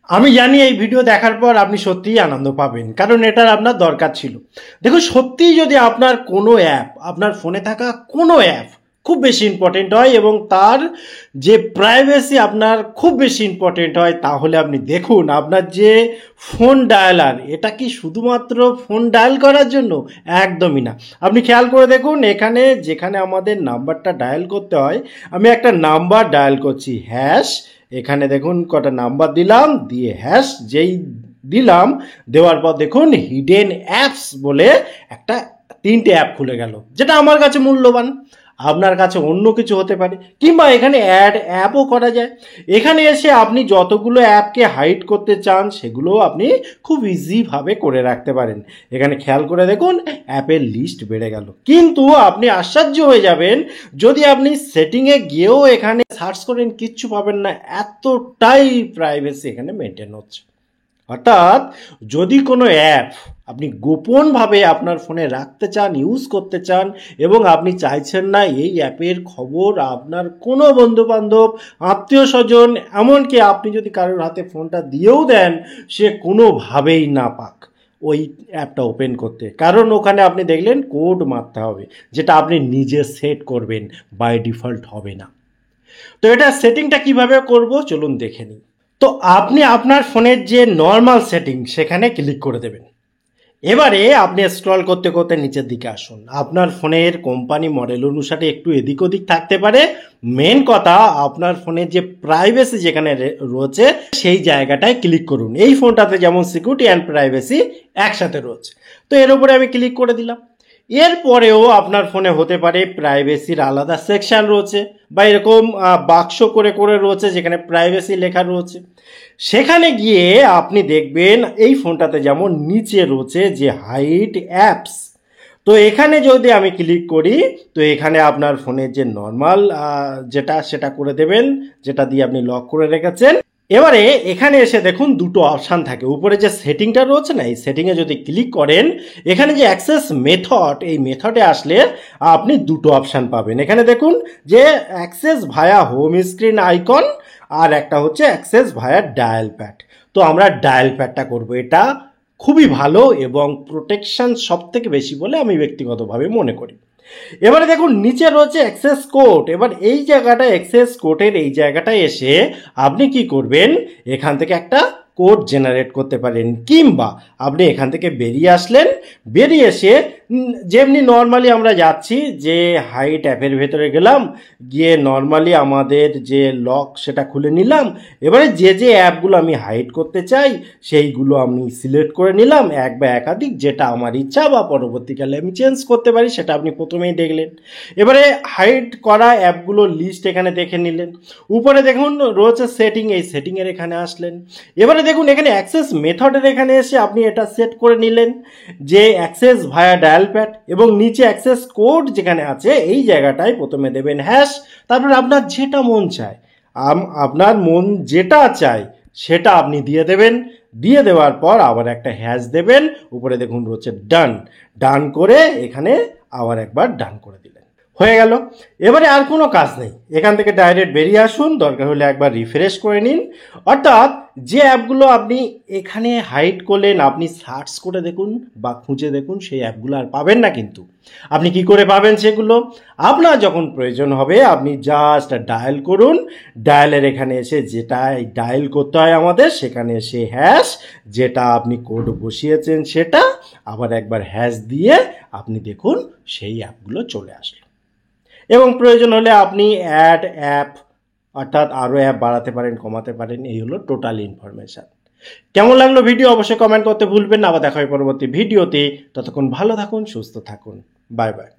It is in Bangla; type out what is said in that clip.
আমি জানি এই ভিডিও দেখার পর আপনি সত্যিই আনন্দ পাবেন, কারণ এটার আপনার দরকার ছিল। দেখুন, সত্যিই যদি আপনার কোনো অ্যাপ, আপনার ফোনে থাকা কোনো অ্যাপ খুব বেশি ইম্পর্টেন্ট হয় এবং তার যে প্রাইভেসি আপনার খুব বেশি ইম্পর্টেন্ট হয়, তাহলে আপনি দেখুন আপনার যে ফোন ডায়ালার, এটা কি শুধুমাত্র ফোন ডায়াল করার জন্য? একদমই না। আপনি খেয়াল করে দেখুন, এখানে যেখানে আমাদের নাম্বারটা ডায়াল করতে হয়, আমি একটা নাম্বার ডায়াল করছি, হ্যাশ। এখানে দেখুন কটা নাম্বার দিলাম, দিয়ে হ্যাশ যেই দিলাম, দেওয়ার পর দেখুন হিডেন অ্যাপস বলে একটা 3টে অ্যাপ খুলে গেল, যেটা আমার কাছে মূল্যবান, আপনার কাছে অন্য কিছু হতে পারে। কিংবা এখানে অ্যাড অ্যাপও করা যায়। এখানে এসে আপনি যতগুলো অ্যাপকে হাইড করতে চান সেগুলোও আপনি খুব ইজিভাবে করে রাখতে পারেন। এখানে খেয়াল করে দেখুন অ্যাপের লিস্ট বেড়ে গেল। কিন্তু আপনি আশ্চর্য হয়ে যাবেন, যদি আপনি সেটিংয়ে গিয়েও এখানে সার্চ করেন, কিচ্ছু পাবেন না, এতটাই প্রাইভেসি এখানে মেনটেন হচ্ছে। অর্থাৎ যদি কোনো অ্যাপ আপনি গোপনভাবে আপনার ফোনে রাখতে চান, ইউজ করতে চান, এবং আপনি চাইছেন না এই অ্যাপের খবর আপনার কোনো বন্ধুবান্ধব, আত্মীয় স্বজন, এমনকি আপনি যদি কারোর হাতে ফোনটা দিয়েও দেন, সে কোনোভাবেই না পাক ওই অ্যাপটা ওপেন করতে, কারণ ওখানে আপনি দেখলেন কোড মারতে হবে, যেটা আপনি নিজে সেট করবেন, বাই ডিফল্ট হবে না। তো এটা সেটিংটা কিভাবে করব চলুন দেখে নিই। তো আপনি আপনার ফোনের যে নর্মাল সেটিং সেখানে ক্লিক করে দেবেন। এবারে আপনি স্ক্রল করতে করতে নিচের দিকে আসুন। আপনার ফোনের কোম্পানি মডেল অনুসারে একটু এদিক ওদিক থাকতে পারে। মেন কথা, আপনার ফোনের যে প্রাইভেসি যেখানে রয়েছে সেই জায়গাটায় ক্লিক করুন। এই ফোনটাতে যেমন সিকিউরিটি অ্যান্ড প্রাইভেসি একসাথে রয়েছে, তো এর উপরে আমি ক্লিক করে দিলাম। এরপরেও আপনার ফোনে হতে পারে প্রাইভেসির আলাদা সেকশন রয়েছে, বা এরকম বাক্স করে করে রয়েছে যেখানে প্রাইভেসি লেখা রয়েছে। সেখানে গিয়ে আপনি দেখবেন এই ফোনটাতে যেমন নিচে রয়েছে যে হাইড অ্যাপস, তো এখানে যদি আমি ক্লিক করি, তো এখানে আপনার ফোনের যে নর্মাল যেটা সেটা করে দেবেন, যেটা দিয়ে আপনি লক করে রেখেছেন। এবারে এখানে এসে দেখুন দুটো অপশান থাকে। উপরে যে সেটিংটা রয়েছে না, এই সেটিংয়ে যদি ক্লিক করেন, এখানে যে অ্যাক্সেস মেথড, এই মেথডে আসলে আপনি দুটো অপশান পাবেন। এখানে দেখুন যে অ্যাক্সেস ভায়া হোম স্ক্রিন আইকন, আর একটা হচ্ছে অ্যাক্সেস ভায়া ডায়াল প্যাড। তো আমরা ডায়াল প্যাডটা করব, এটা খুবই ভালো এবং প্রোটেকশন সব থেকে বেশি বলে আমি ব্যক্তিগতভাবে মনে করি। এবারে দেখুন নিচে রয়েছে অ্যাক্সেস কোড। এবার এই জায়গাটা অ্যাক্সেস কোডের এই জায়গাটায় এসে আপনি কি করবেন, এখান থেকে একটা কোড জেনারেট করতে পারেন, কিংবা আপনি এখান থেকে বেরিয়ে আসলেন, বেরিয়ে এসে যেমনি নর্মালি আমরা যাচ্ছি, যে হাইট অ্যাপের ভেতরে গেলাম, গিয়ে নর্মালি আমাদের যে লক সেটা খুলে নিলাম। এবারে যে যে অ্যাপগুলো আমি হাইড করতে চাই সেইগুলো আমি সিলেক্ট করে নিলাম, এক বা একাধিক, যেটা আমার ইচ্ছা বা পরবর্তীকালে আমি চেঞ্জ করতে পারি, সেটা আপনি প্রথমেই দেখলেন। এবারে হাইড করা অ্যাপগুলোর লিস্ট এখানে দেখে নিলেন। উপরে দেখুন রয়েছে সেটিং, এই সেটিংয়ের এখানে আসলেন। এবারে দেখুন এখানে অ্যাক্সেস মেথডের এখানে এসে আপনি এটা সেট করে নিলেন যে অ্যাক্সেস ভায়া ডায়াল প্যাড, এবং নিচে অ্যাক্সেস কোড যেখানে আছে এই জায়গাটায় প্রথমে দেবেন হ্যাশ, তারপর আপনার যেটা মন চায়, আপনার মন যেটা চায় সেটা আপনি দিয়ে দেবেন। দিয়ে দেওয়ার পর আবার একটা হ্যাশ দেবেন, উপরে দেখুন রয়েছে ডান। ডান করে এখানে আবার একবার ডান করে দিলেন, হয়ে গেল। এবারে আর কোনো কাজ নেই, এখান থেকে ডাইরেক্ট বেরিয়ে আসুন, দরকার হলে একবার রিফ্রেশ করে নিন। অর্থাৎ যে অ্যাপগুলো আপনি এখানে হাইড করলেন, আপনি সার্চ করে দেখুন বা খুঁজে দেখুন, সেই অ্যাপগুলো আর পাবেন না। কিন্তু আপনি কি করে পাবেন সেগুলো? আপনার যখন প্রয়োজন হবে আপনি জাস্ট ডায়াল করুন, ডায়ালের এখানে এসে যেটা ডায়াল করতে হয় আমাদের, সেখানে এসে হ্যাশ, যেটা আপনি কোড বসিয়েছেন সেটা, আবার একবার হ্যাশ দিয়ে আপনি দেখুন সেই অ্যাপগুলো চলে আসলো। এবং প্রয়োজন হলে আপনি অ্যাড অ্যাপ, অর্থাৎ আরও অ্যাপ বাড়াতে পারেন, কমাতে পারেন। এই হলো টোটাল ইনফরমেশান। কেমন লাগলো ভিডিও অবশ্যই কমেন্ট করতে ভুলবেন না। আবার দেখা হয় পরবর্তী ভিডিওতে। ততক্ষণ ভালো থাকুন, সুস্থ থাকুন, বাই বাই।